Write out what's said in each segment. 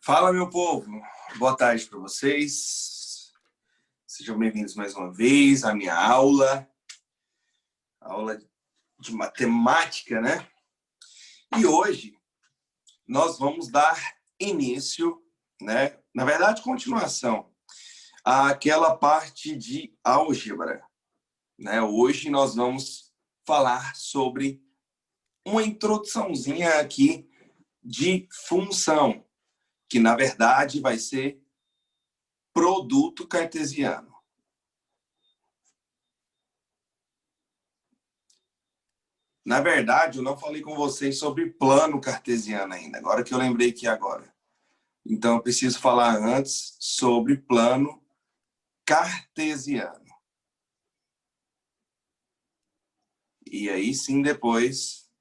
Fala, meu povo. Boa tarde para vocês. Sejam bem-vindos mais uma vez à minha aula de matemática, né? E hoje nós vamos dar início, né? Na verdade, continuação àquela parte de álgebra, né? Hoje nós vamos falar sobre uma introduçãozinha aqui de função, que na verdade vai ser produto cartesiano. Na verdade, eu não falei com vocês sobre plano cartesiano ainda, agora que eu lembrei aqui agora. Então, eu preciso falar antes sobre plano cartesiano. E aí sim, depois,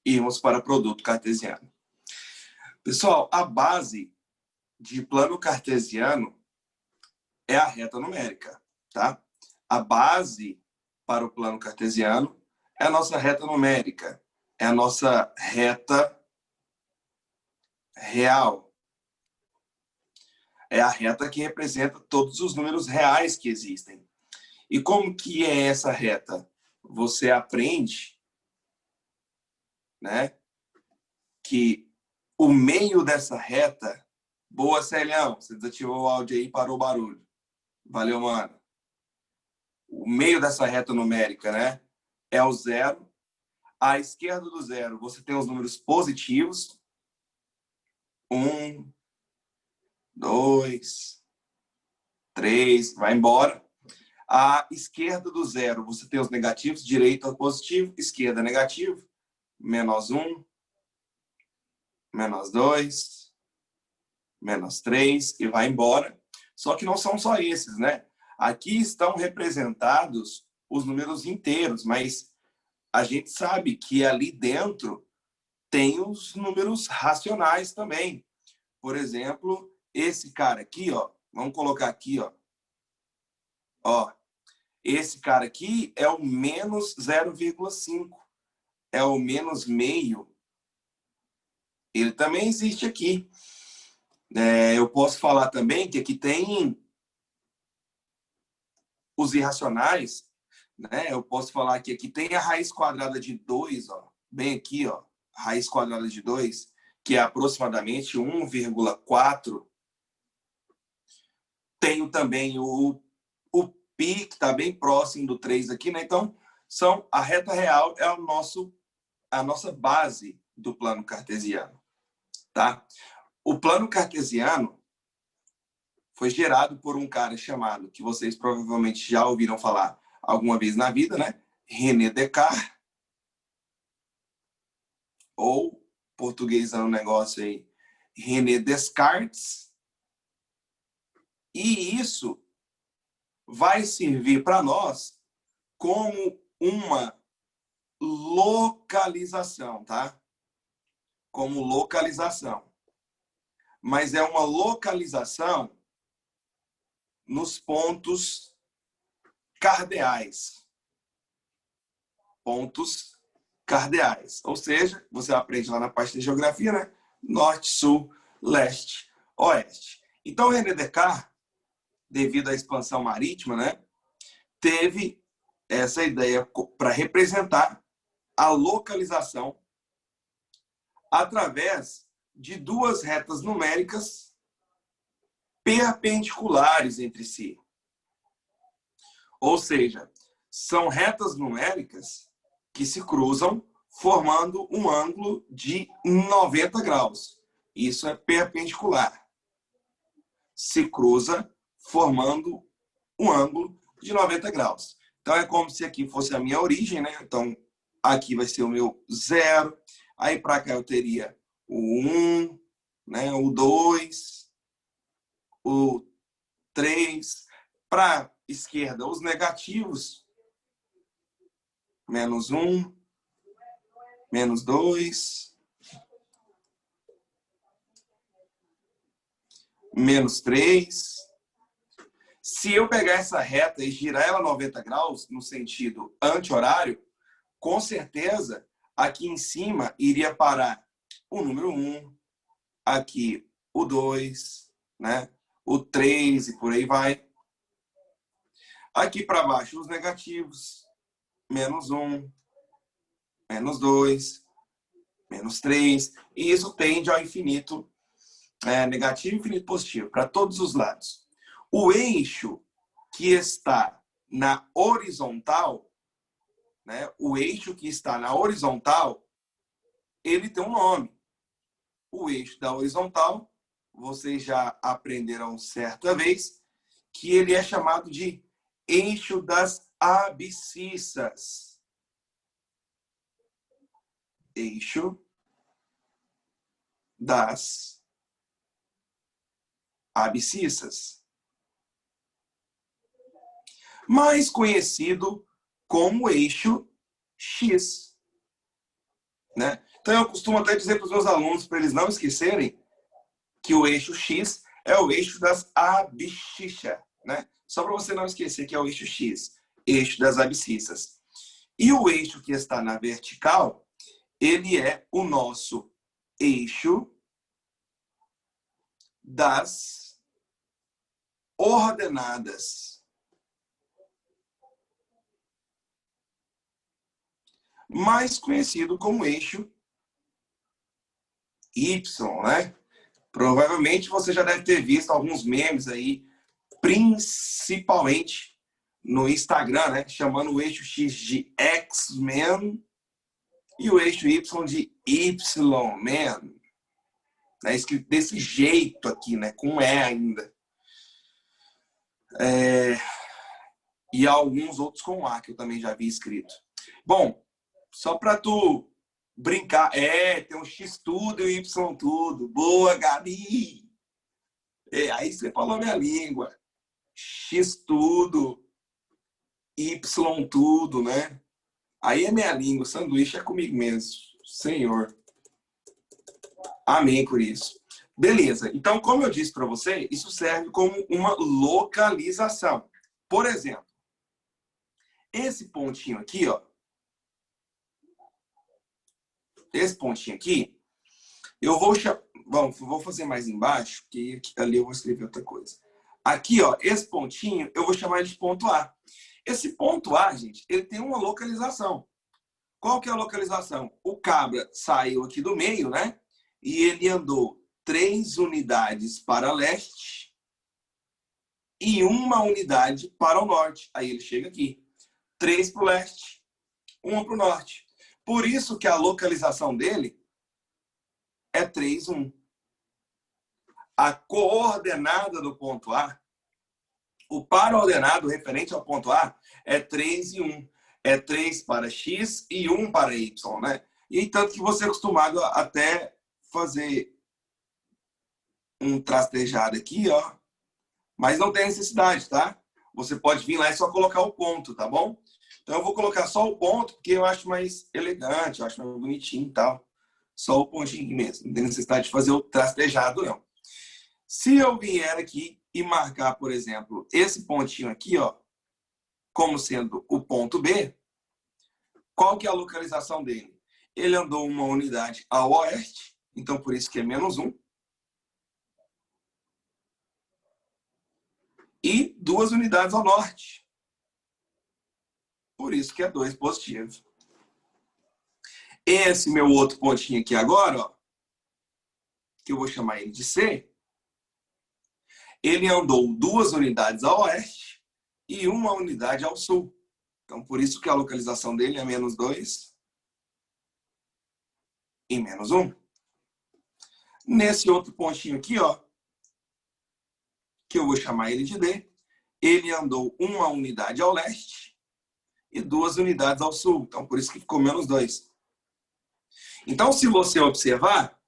irmos para produto cartesiano. Pessoal, a base de plano cartesiano é a reta numérica, tá? A base para o plano cartesiano é a nossa reta numérica, é a nossa reta real. É a reta que representa todos os números reais que existem. E como que é essa reta? Você aprende, né, que o meio dessa reta... Boa, Celião, você desativou o áudio aí e parou o barulho. Valeu, mano. O meio dessa reta numérica, né, é o zero. À esquerda do zero, você tem os números positivos. 1, 2, 3, vai embora. À esquerda do zero, você tem os negativos, direita positivo, esquerda negativo, menos 1, menos 2, menos 3, e vai embora. Só que não são só esses, né? Aqui estão representados os números inteiros, mas a gente sabe que ali dentro tem os números racionais também. Por exemplo, esse cara aqui, ó, vamos colocar aqui, ó, esse cara aqui é o menos 0,5, é o menos meio. Ele também existe aqui. Eu posso falar também que aqui tem os irracionais, né? Eu posso falar que aqui tem a raiz quadrada de 2, ó, bem aqui, ó, raiz quadrada de 2, que é aproximadamente 1,4. Tenho também o π, que está bem próximo do 3 aqui, né? Então, a reta real é a nossa base do plano cartesiano, tá? O plano cartesiano foi gerado por um cara chamado, que vocês provavelmente já ouviram falar alguma vez na vida, né? René Descartes, ou portuguesando o negócio aí, René Descartes. E isso vai servir para nós como uma localização, tá? Como localização. Mas é uma localização nos pontos cardeais. Pontos cardeais. Ou seja, você aprende lá na parte de geografia, né? Norte, sul, leste, oeste. Então, René Descartes, devido à expansão marítima, né, teve essa ideia para representar a localização através de duas retas numéricas perpendiculares entre si. Ou seja, são retas numéricas que se cruzam formando um ângulo de 90 graus. Isso é perpendicular. Se cruza formando um ângulo de 90 graus. Então, é como se aqui fosse a minha origem, né? Então, aqui vai ser o meu 0. Aí, para cá, eu teria o 1, né? O 2, o 3. Para a esquerda, os negativos. Menos 1, menos 2, menos 3. Se eu pegar essa reta e girar ela 90 graus, no sentido anti-horário, com certeza, aqui em cima iria parar o número 1, aqui o 2, né? O 3 e por aí vai. Aqui para baixo os negativos, menos 1, menos 2, menos 3. E isso tende ao infinito, negativo e infinito positivo, para todos os lados. O eixo que está na horizontal, né? O eixo que está na horizontal, ele tem um nome. O eixo da horizontal, vocês já aprenderam certa vez, que ele é chamado de eixo das abscissas. Eixo das abscissas. Mais conhecido como eixo X, né? Então eu costumo até dizer para os meus alunos, para eles não esquecerem, que o eixo X é o eixo das abscissas, né? Só para você não esquecer que é o eixo X, eixo das abscissas. E o eixo que está na vertical, ele é o nosso eixo das ordenadas. Mais conhecido como eixo Y, né? Provavelmente você já deve ter visto alguns memes aí, principalmente no Instagram, né? Chamando o eixo X de X-Men e o eixo Y de Y-Men. É escrito desse jeito aqui, né? Com E ainda. E alguns outros com A, que eu também já vi escrito. Bom, só para tu brincar. Tem um X tudo e um Y tudo. Boa, Gabi! Aí você falou minha língua. X tudo, Y tudo, né? Aí é minha língua. Sanduíche é comigo mesmo. Senhor. Amém por isso. Beleza. Então, como eu disse para você, isso serve como uma localização. Por exemplo, esse pontinho aqui, ó. Esse pontinho aqui, eu vou fazer mais embaixo, porque ali eu vou escrever outra coisa. Aqui, ó, esse pontinho, eu vou chamar ele de ponto A. Esse ponto A, gente, ele tem uma localização. Qual que é a localização? O cabra saiu aqui do meio, né? E ele andou 3 unidades para leste e 1 unidade para o norte. Aí ele chega aqui. 3 para o leste, 1 para o norte. Por isso que a localização dele é 3, 1. A coordenada do ponto A, o par ordenado referente ao ponto A, é 3 e 1. É 3 para X e 1 para Y, né? E tanto que você é acostumado a até fazer um trastejado aqui, ó. Mas não tem necessidade, tá? Você pode vir lá e só colocar o ponto, tá bom? Então eu vou colocar só o ponto, porque eu acho mais elegante, eu acho mais bonitinho e tal. Só o pontinho aqui mesmo. Não tem necessidade de fazer o trastejado, não. Se eu vier aqui e marcar, por exemplo, esse pontinho aqui, ó, como sendo o ponto B, qual que é a localização dele? Ele andou 1 unidade ao oeste, então por isso que é menos 1. E 2 unidades ao norte. Por isso que é 2 positivo. Esse meu outro pontinho aqui agora, ó, que eu vou chamar ele de C, ele andou 2 unidades ao oeste e 1 unidade ao sul. Então, por isso que a localização dele é menos 2 e menos 1. Nesse outro pontinho aqui, ó, que eu vou chamar ele de D, ele andou 1 unidade ao leste e 2 unidades ao sul. Então, por isso que ficou menos 2. Então, se você observar,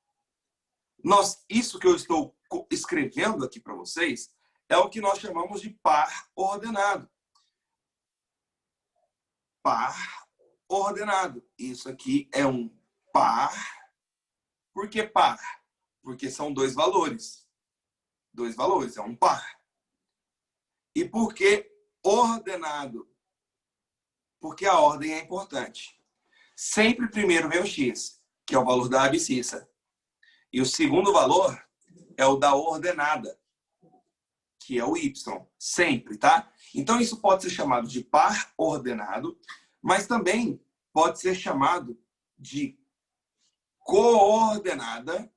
isso que eu estou escrevendo aqui para vocês é o que nós chamamos de par ordenado. Par ordenado. Isso aqui é um par. Por que par? Porque são 2 valores. 2 valores, é um par. E por que ordenado? Porque a ordem é importante. Sempre primeiro vem o x, que é o valor da abscissa. E o segundo valor é o da ordenada, que é o y, sempre, tá? Então, isso pode ser chamado de par ordenado, mas também pode ser chamado de coordenada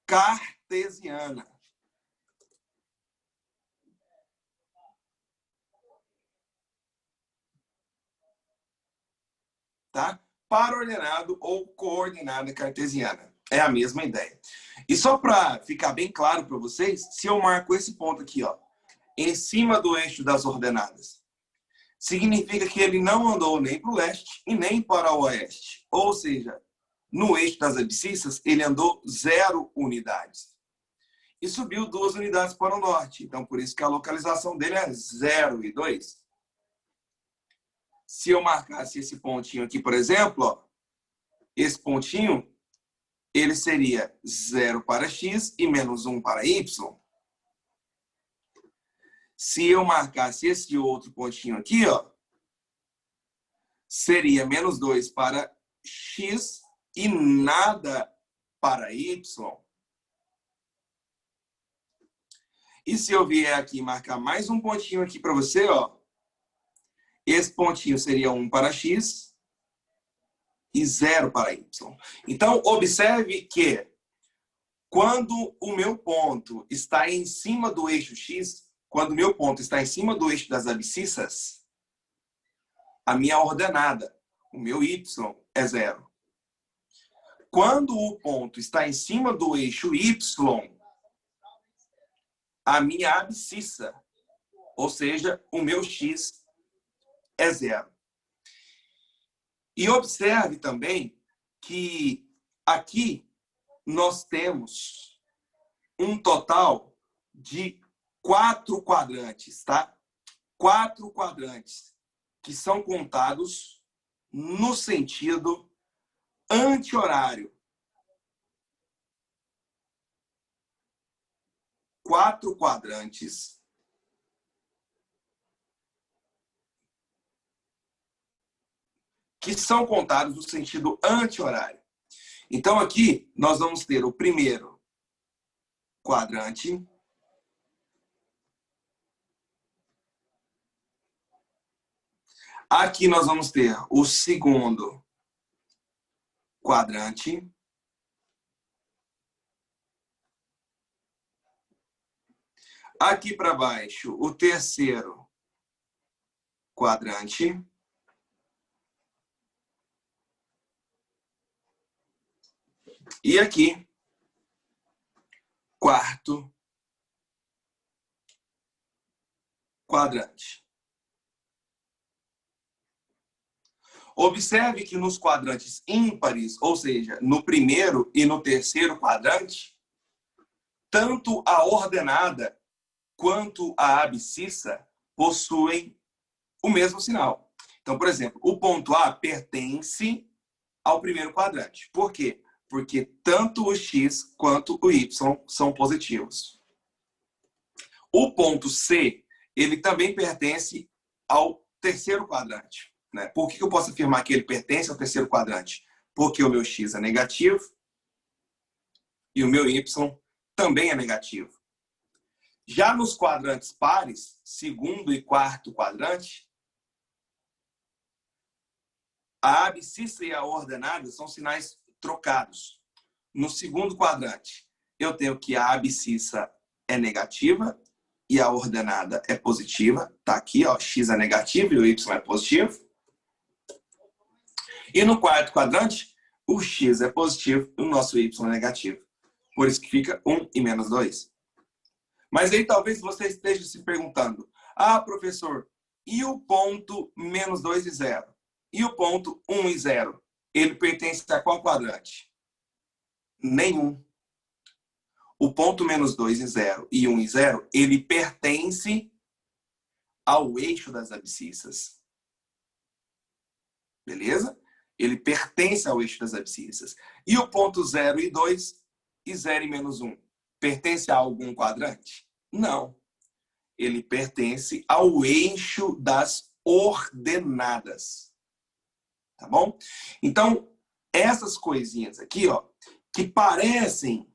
cartesiana. Tá? Par ordenado ou coordenada cartesiana. É a mesma ideia. E só para ficar bem claro para vocês, se eu marco esse ponto aqui, ó, em cima do eixo das ordenadas, significa que ele não andou nem para o leste e nem para o oeste. Ou seja, no eixo das abscissas, ele andou 0 unidades. E subiu 2 unidades para o norte. Então, por isso que a localização dele é 0 e 2. Se eu marcasse esse pontinho aqui, por exemplo, ó, esse pontinho, ele seria 0 para x e menos 1 para y. Se eu marcasse esse outro pontinho aqui, ó, seria menos 2 para x e nada para y. E se eu vier aqui marcar mais um pontinho aqui para você, ó, esse pontinho seria 1 para x e 0 para y. Então, observe que quando o meu ponto está em cima do eixo x, quando o meu ponto está em cima do eixo das abscissas, a minha ordenada, o meu y, é 0. Quando o ponto está em cima do eixo y, a minha abscissa, ou seja, o meu x, é 0. E observe também que aqui nós temos um total de 4 quadrantes, tá? 4 quadrantes que são contados no sentido anti-horário. 4 quadrantes que são contados no sentido anti-horário. Então, aqui, nós vamos ter o primeiro quadrante. Aqui nós vamos ter o segundo quadrante. Aqui para baixo, o terceiro quadrante. E aqui, quarto quadrante. Observe que nos quadrantes ímpares, ou seja, no primeiro e no terceiro quadrante, tanto a ordenada quanto a abscissa possuem o mesmo sinal. Então, por exemplo, o ponto A pertence ao primeiro quadrante. Por quê? Porque tanto o x quanto o y são positivos. O ponto C, ele também pertence ao terceiro quadrante, né? Por que eu posso afirmar que ele pertence ao terceiro quadrante? Porque o meu x é negativo e o meu y também é negativo. Já nos quadrantes pares, segundo e quarto quadrante, a abscissa e a ordenada são sinais trocados. No segundo quadrante, eu tenho que a abscissa é negativa e a ordenada é positiva. Tá aqui, ó, x é negativo e o y é positivo. E no quarto quadrante, o x é positivo e o nosso y é negativo. Por isso que fica 1 e menos 2. Mas aí talvez você esteja se perguntando: ah, professor, e o ponto menos 2 e 0? E o ponto 1 e 0? Ele pertence a qual quadrante? Nenhum. O ponto menos 2 e 0 e 1 e 0, ele pertence ao eixo das abscissas. Beleza? Ele pertence ao eixo das abscissas. E o ponto 0 e 2 e 0 e menos 1? Pertence a algum quadrante? Não. ele pertence ao eixo das ordenadas. Tá bom? Então, essas coisinhas aqui, ó, que parecem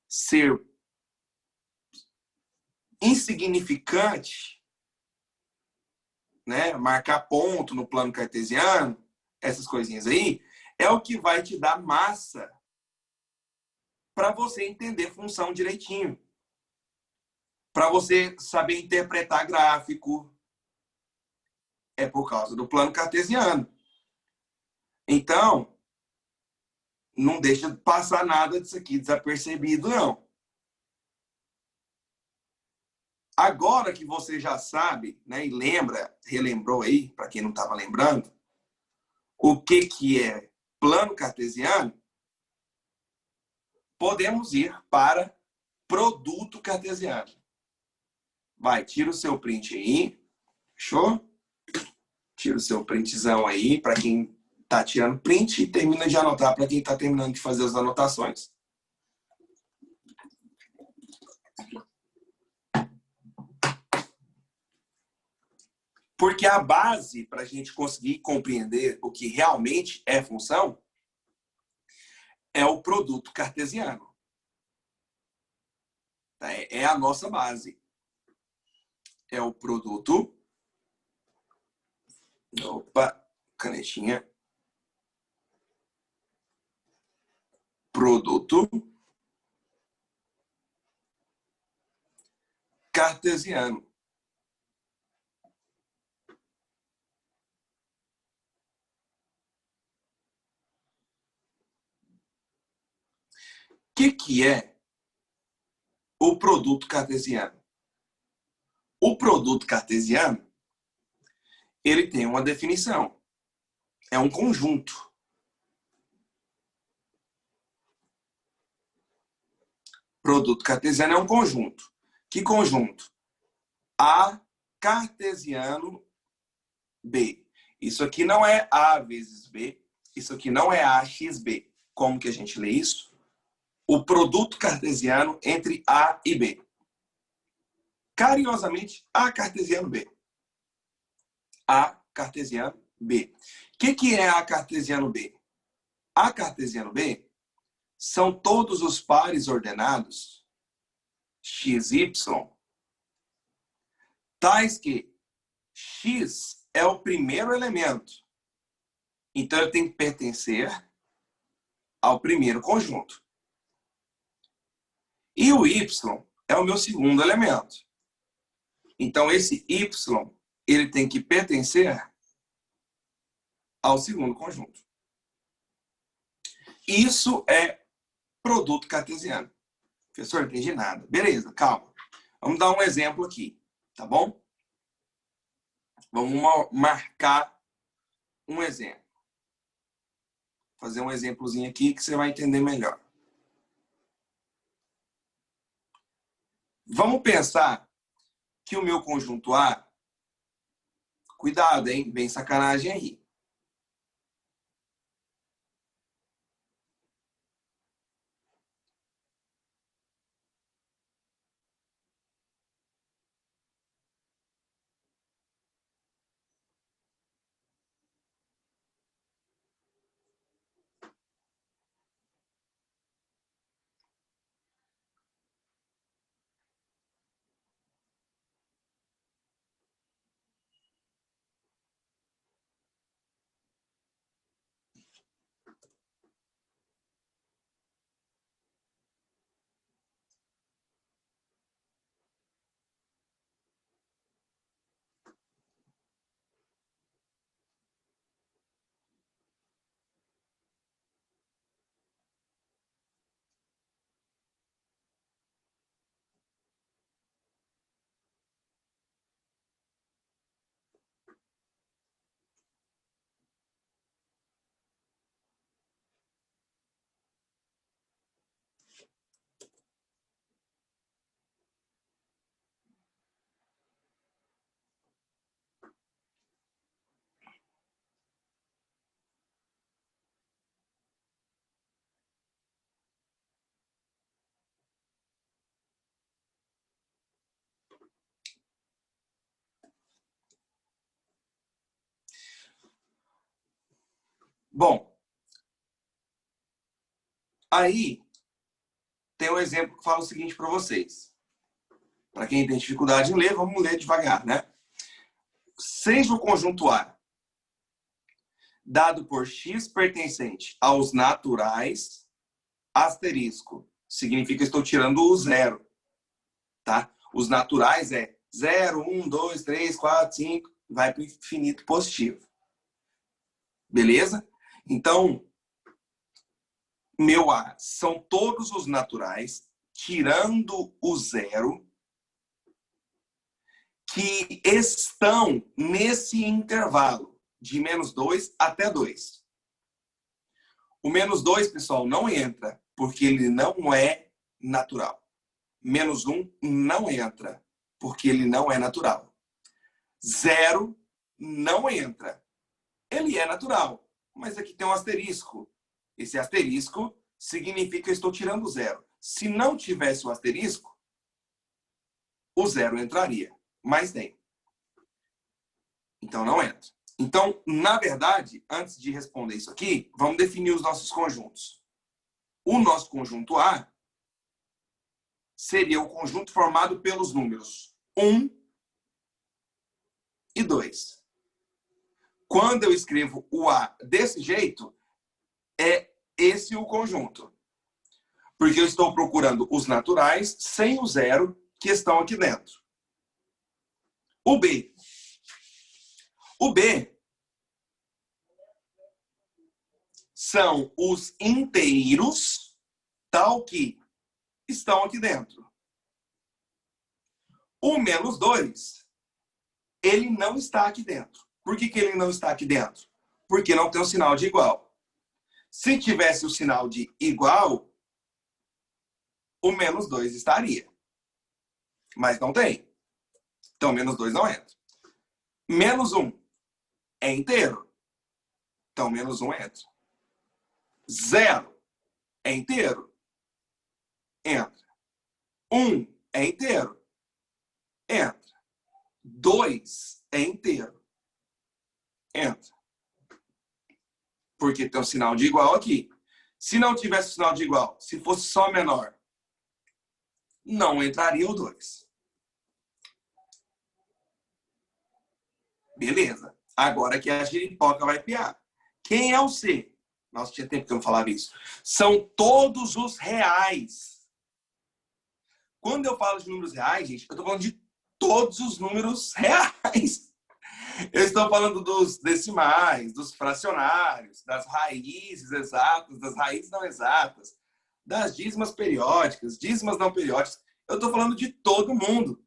ser insignificantes, né? Marcar ponto no plano cartesiano, essas coisinhas aí, é o que vai te dar massa para você entender função direitinho. Para você saber interpretar gráfico. É por causa do plano cartesiano. Então, não deixa de passar nada disso aqui desapercebido, não. Agora que você já sabe, né, e lembra, relembrou aí, para quem não estava lembrando, o que é plano cartesiano, podemos ir para produto cartesiano. Vai, tira o seu print aí. Fechou? Tira o seu printzão aí para quem está tirando print e termina de anotar para quem está terminando de fazer as anotações. Porque a base para a gente conseguir compreender o que realmente é função é o produto cartesiano. É a nossa base. É o produto. Opa, canetinha. Produto cartesiano. O que é o produto cartesiano? O produto cartesiano, ele tem uma definição. É um conjunto. Produto cartesiano é um conjunto. Que conjunto? A cartesiano B. Isso aqui não é A vezes B. Isso aqui não é AXB. Como que a gente lê isso? O produto cartesiano entre A e B. Carinhosamente, A cartesiano B. A cartesiano B. O que é A cartesiano B? A cartesiano B são todos os pares ordenados x, y, tais que x é o primeiro elemento. Então, ele tem que pertencer ao primeiro conjunto. E o y é o meu segundo elemento. Então, esse y, ele tem que pertencer ao segundo conjunto. Isso é produto cartesiano. Professor, não entendi nada. Beleza, calma. Vamos dar um exemplo aqui, tá bom? Vamos marcar um exemplo. Fazer um exemplozinho aqui que você vai entender melhor. Vamos pensar que o meu conjunto A... Cuidado, hein? Vem sacanagem aí. Bom, aí tem um exemplo que fala o seguinte para vocês. Para quem tem dificuldade em ler, vamos ler devagar, né? Seja o conjunto A dado por x pertencente aos naturais, asterisco, significa que estou tirando o zero, tá? Os naturais é 0, 1, 2, 3, 4, 5, vai para o infinito positivo. Beleza? Então, meu A são todos os naturais, tirando o zero, que estão nesse intervalo de -2 até 2. O -2, pessoal, não entra, porque ele não é natural. -1 não entra, porque ele não é natural. 0 não entra. Ele é natural, mas aqui tem um asterisco. Esse asterisco significa que eu estou tirando o zero. Se não tivesse o asterisco, o zero entraria, mas nem. Então não entra. Então, na verdade, antes de responder isso aqui, vamos definir os nossos conjuntos. O nosso conjunto A seria o conjunto formado pelos números 1 e 2. Quando eu escrevo o A desse jeito, é esse o conjunto. Porque eu estou procurando os naturais sem o zero que estão aqui dentro. O B. O B são os inteiros, tal que estão aqui dentro. O -2, ele não está aqui dentro. Por que ele não está aqui dentro? Porque não tem o sinal de igual. Se tivesse o sinal de igual, o -2 estaria. Mas não tem. Então, -2 não entra. -1 é inteiro. Então, -1 entra. 0 é inteiro. Entra. 1 é inteiro. Entra. 2 é inteiro. Entra. Porque tem um sinal de igual aqui. Se não tivesse o sinal de igual, se fosse só menor, não entraria o 2. Beleza. Agora que a giripoca vai piar. Quem é o C? Nossa, tinha tempo que eu não falava isso. São todos os reais. Quando eu falo de números reais, gente, eu estou falando de todos os números reais. Eu estou falando dos decimais, dos fracionários, das raízes exatas, das raízes não exatas, das dízimas periódicas, dízimas não periódicas. Eu estou falando de todo mundo.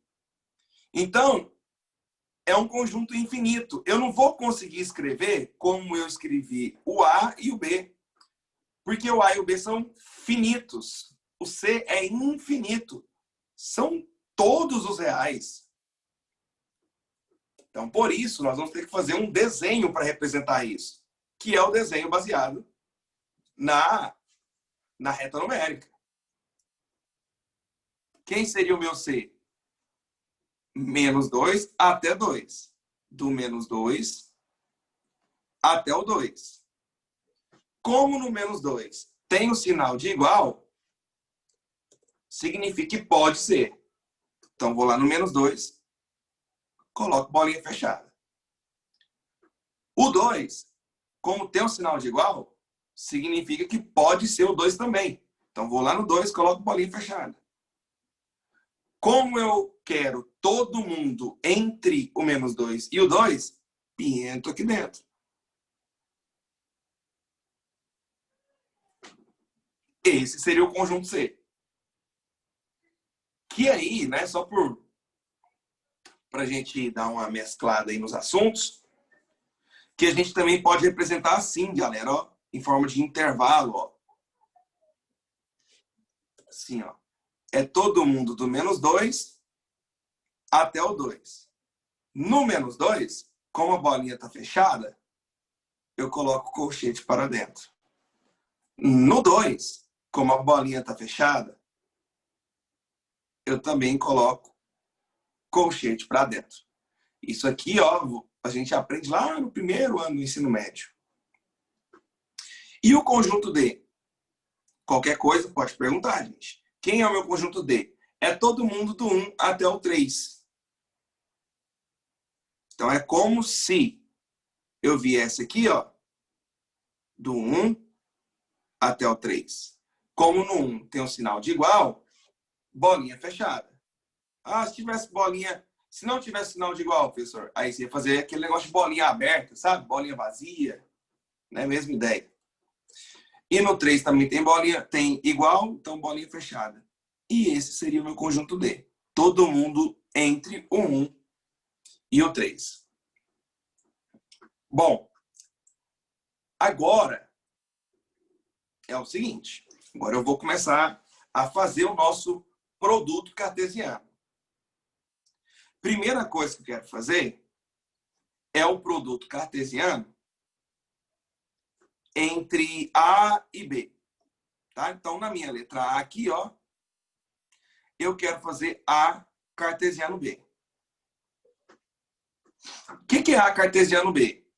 Então, é um conjunto infinito. Eu não vou conseguir escrever como eu escrevi o A e o B. Porque o A e o B são finitos. O C é infinito. São todos os reais. Então, por isso, nós vamos ter que fazer um desenho para representar isso. Que é o desenho baseado na reta numérica. Quem seria o meu C? -2 até 2. Do -2 até o 2. Como no -2 tem o sinal de igual, significa que pode ser. Então, vou lá no -2, coloco bolinha fechada. O 2, como tem o sinal de igual, significa que pode ser o 2 também. Então, vou lá no 2, coloco bolinha fechada. Como eu quero todo mundo entre o -2 e o 2, pinto aqui dentro. Esse seria o conjunto C. Que aí, né, só para a gente dar uma mesclada aí nos assuntos, que a gente também pode representar assim, galera, ó, em forma de intervalo, ó. Assim, ó. É todo mundo do -2 até o 2. No -2, como a bolinha está fechada, eu coloco o colchete para dentro. No 2, como a bolinha está fechada, eu também coloco colchete para dentro. Isso aqui, ó, a gente aprende lá no primeiro ano do ensino médio. E o conjunto D? Qualquer coisa pode perguntar, gente. Quem é o meu conjunto D? É todo mundo do 1 até o 3. Então, é como se eu viesse aqui, ó, do 1 até o 3. Como no 1 tem um sinal de igual, bolinha fechada. Ah, se tivesse bolinha... Se não tivesse sinal de igual, professor, aí você ia fazer aquele negócio de bolinha aberta, sabe? Bolinha vazia. Né? Mesma ideia. E no 3 também tem bolinha, tem igual, então bolinha fechada. E esse seria o meu conjunto D. Todo mundo entre o 1 e o 3. Bom, agora é o seguinte. Agora eu vou começar a fazer o nosso produto cartesiano. Primeira coisa que eu quero fazer é o produto cartesiano entre A e B. Tá? Então, na minha letra A aqui, ó, eu quero fazer A cartesiano B. O que é A cartesiano B?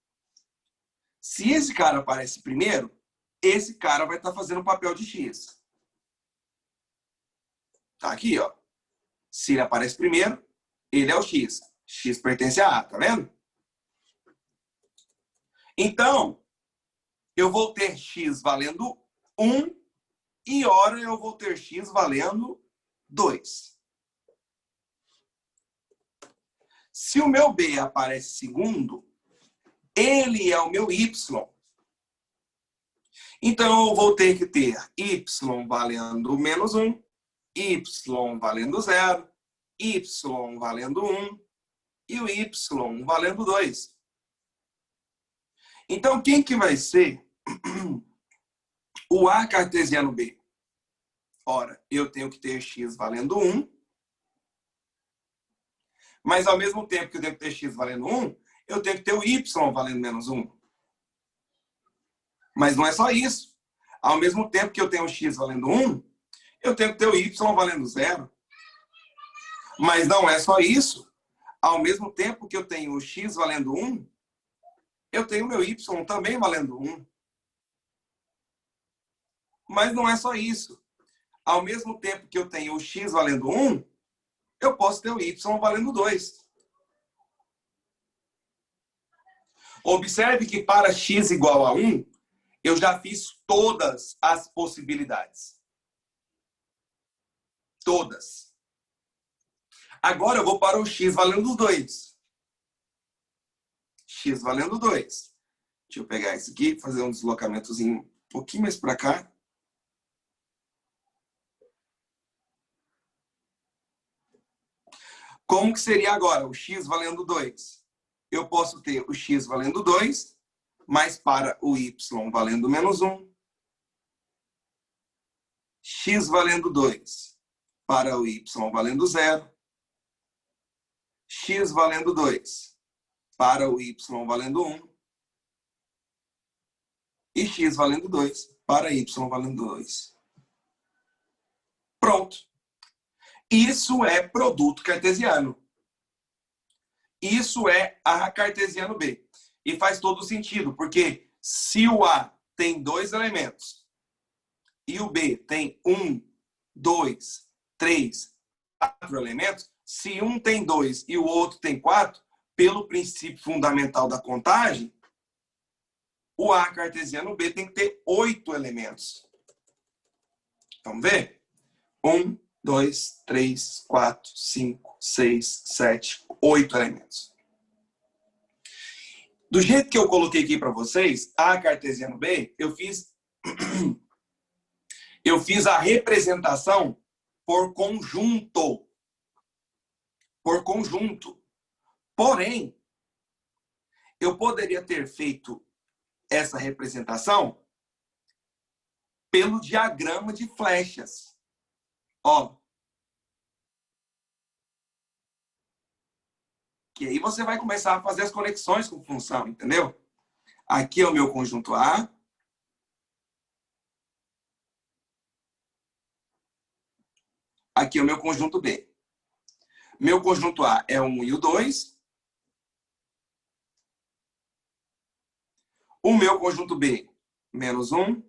Se esse cara aparece primeiro, esse cara vai estar fazendo o papel de X. Tá aqui, ó. Se ele aparece primeiro, ele é o X. X pertence a A, tá vendo? Então, eu vou ter X valendo 1 e ora eu vou ter X valendo 2. Se o meu B aparece segundo, ele é o meu Y. Então, eu vou ter que ter Y valendo menos 1, Y valendo 0, Y valendo 1 e o Y valendo 2. Então, quem que vai ser o A cartesiano B? Ora, eu tenho que ter X valendo 1, mas ao mesmo tempo que eu tenho que ter X valendo 1, eu tenho que ter o Y valendo menos 1. Mas não é só isso. Ao mesmo tempo que eu tenho o X valendo 1, eu tenho que ter o Y valendo 0. Mas não é só isso. Ao mesmo tempo que eu tenho o X valendo 1, eu tenho o meu Y também valendo 1. Mas não é só isso. Ao mesmo tempo que eu tenho o X valendo 1, eu posso ter o Y valendo 2. Observe que para X igual a 1, eu já fiz todas as possibilidades. Todas. Agora eu vou para o X valendo 2. X valendo 2. Deixa eu pegar isso aqui, fazer um deslocamentozinho um pouquinho mais para cá. Como que seria agora o X valendo 2? Eu posso ter o X valendo 2, mas para o Y valendo menos 1. X valendo 2 para o Y valendo 0. X valendo 2 para o Y valendo 1. E X valendo 2 para Y valendo 2. Pronto. Isso é produto cartesiano. Isso é A cartesiano B. E faz todo sentido, porque se o A tem 2 elementos e o B tem 1, 2, 3, 4 elementos, se um tem 2 e o outro tem 4, pelo princípio fundamental da contagem, o A cartesiano B tem que ter 8 elementos. Vamos ver? 1, 2, 3, 4, 5, 6, 7, 8 elementos. Do jeito que eu coloquei aqui para vocês, A cartesiano B, eu fiz a representação por conjunto. Por conjunto. Porém, eu poderia ter feito essa representação pelo diagrama de flechas. Ó. Que aí você vai começar a fazer as conexões com função, entendeu? Aqui é o meu conjunto A. Aqui é o meu conjunto B. Meu conjunto A é o 1 e o 2. O meu conjunto B menos 1,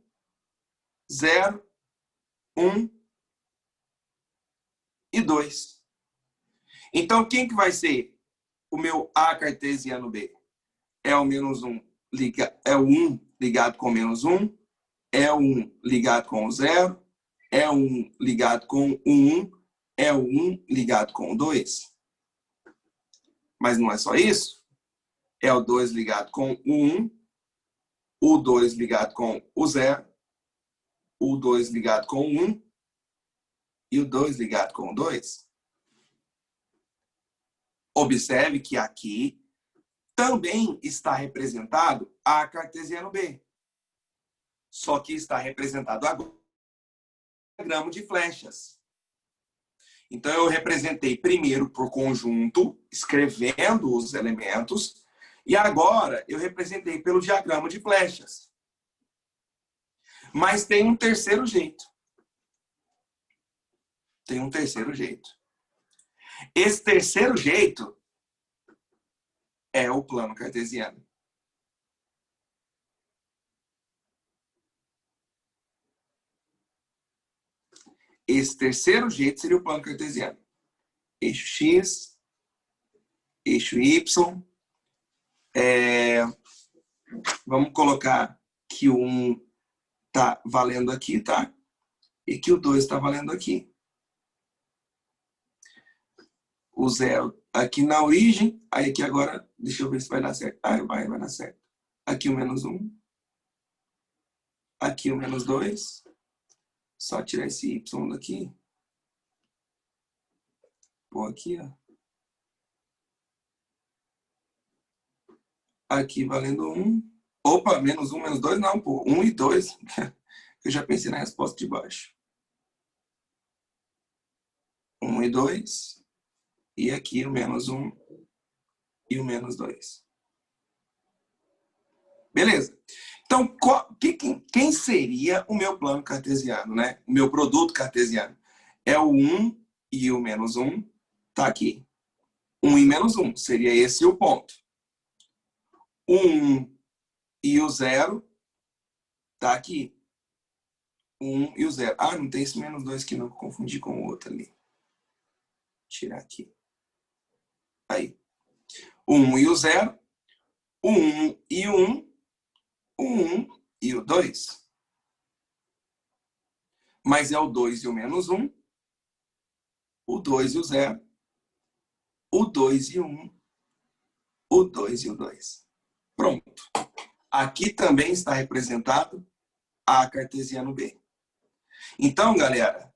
0, 1 e 2. Então, quem que vai ser o meu A cartesiano B? É o menos 1, é o 1 ligado com o menos 1, é o 1 ligado com o 0, é o 1 ligado com o 1, é o 1 ligado com o 2. Mas não é só isso. É o 2 ligado com o 1, o 2 ligado com o 0, o 2 ligado com o 1 e o 2 ligado com o 2. Observe que aqui também está representado A cartesiano B. Só que está representado agora diagrama de flechas. Então, eu representei primeiro por conjunto, escrevendo os elementos, e agora eu representei pelo diagrama de flechas. Mas tem um terceiro jeito. Tem um terceiro jeito. Esse terceiro jeito é o plano cartesiano. Esse terceiro jeito seria o plano cartesiano. Eixo X, eixo Y. Vamos colocar que o 1 está valendo aqui, tá? E que o 2 está valendo aqui. O 0 aqui na origem. Aí aqui agora, deixa eu ver se vai dar certo. Ah, vai dar certo. Aqui o menos 1. Aqui o menos 2. Só tirar esse Y daqui. Pô, aqui, ó. Aqui valendo 1. Opa, menos 1, menos 2, não, pô. 1 e 2. Eu já pensei na resposta de baixo. 1 e 2. E aqui o menos 1 e o menos 2. Beleza. Então, quem seria o meu plano cartesiano, né? O meu produto cartesiano? É o 1 e o menos 1. Tá aqui. 1 e menos 1. Seria esse o ponto. O 1 e o 0. Tá aqui. 1 e o 0. Ah, não tem esse menos 2 aqui, não. Confundi com o outro ali. Vou tirar aqui. Aí. O 1 e o 0. O 1 e o 1. O 1 e o 2. Mas é o 2 e o menos 1. O 2 e o 0. O 2 e o 1. O 2 e o 2. Pronto. Aqui também está representado A cartesiano B. Então, galera,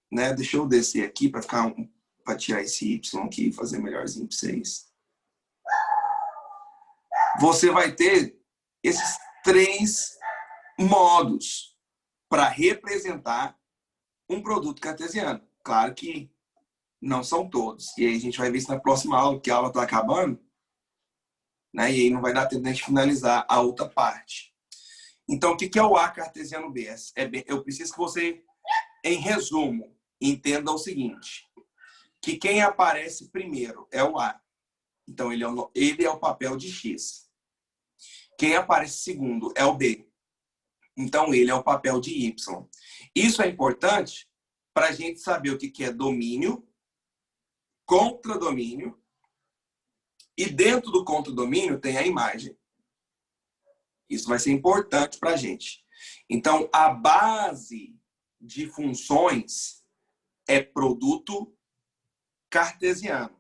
né, deixa eu descer aqui para tirar esse Y aqui e fazer melhorzinho para vocês. Você vai ter esses 3 modos para representar um produto cartesiano. Claro que não são todos. E aí a gente vai ver isso na próxima aula, que a aula está acabando. Né? E aí não vai dar tempo de a gente finalizar a outra parte. Então, o que é o A cartesiano B? Eu preciso que você, em resumo, entenda o seguinte. Que quem aparece primeiro é o A. Então, ele é o papel de X. Quem aparece segundo é o B. Então, ele é o papel de Y. Isso é importante para a gente saber o que é domínio, contradomínio, e dentro do contradomínio tem a imagem. Isso vai ser importante para a gente. Então, a base de funções é produto cartesiano.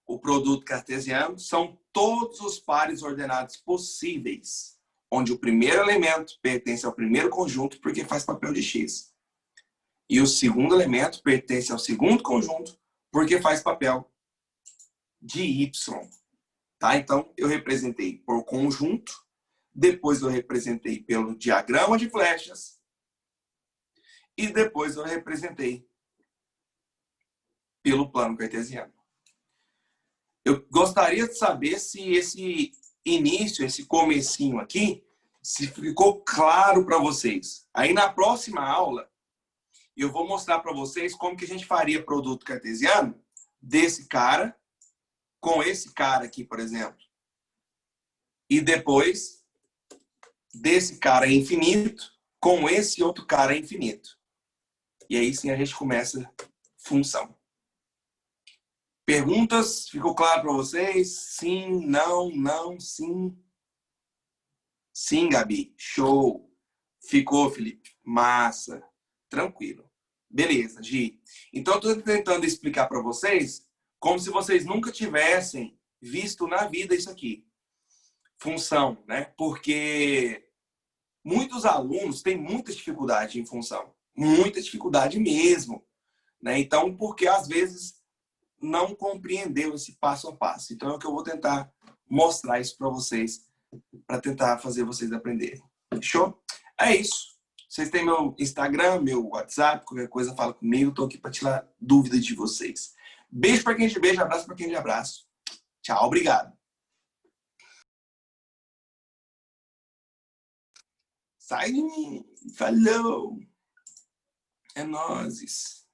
O produto cartesiano são todos os pares ordenados possíveis, onde o primeiro elemento pertence ao primeiro conjunto porque faz papel de X. E o segundo elemento pertence ao segundo conjunto porque faz papel de Y. Tá? Então, eu representei por conjunto, depois eu representei pelo diagrama de flechas e depois eu representei pelo plano cartesiano. Eu gostaria de saber se esse início, esse comecinho aqui, se ficou claro para vocês. Aí na próxima aula, eu vou mostrar para vocês como que a gente faria produto cartesiano desse cara com esse cara aqui, por exemplo. E depois desse cara é infinito com esse outro cara é infinito. E aí sim a gente começa função. Perguntas? Ficou claro para vocês? Sim, não, não, sim. Sim, Gabi. Show. Ficou, Felipe. Massa. Tranquilo. Beleza, Gi. Então, eu estou tentando explicar para vocês como se vocês nunca tivessem visto na vida isso aqui. Função, né? Porque muitos alunos têm muita dificuldade em função. Muita dificuldade mesmo. Né? Então, porque às vezes não compreendeu esse passo a passo. Então, é o que eu vou tentar mostrar isso para vocês, para tentar fazer vocês aprenderem. Fechou? É isso. Vocês têm meu Instagram, meu WhatsApp, qualquer coisa fala comigo. Estou aqui para tirar dúvidas de vocês. Beijo para quem te beija, abraço para quem te abraço. Tchau, obrigado. Sai de mim. Falou. É nóis.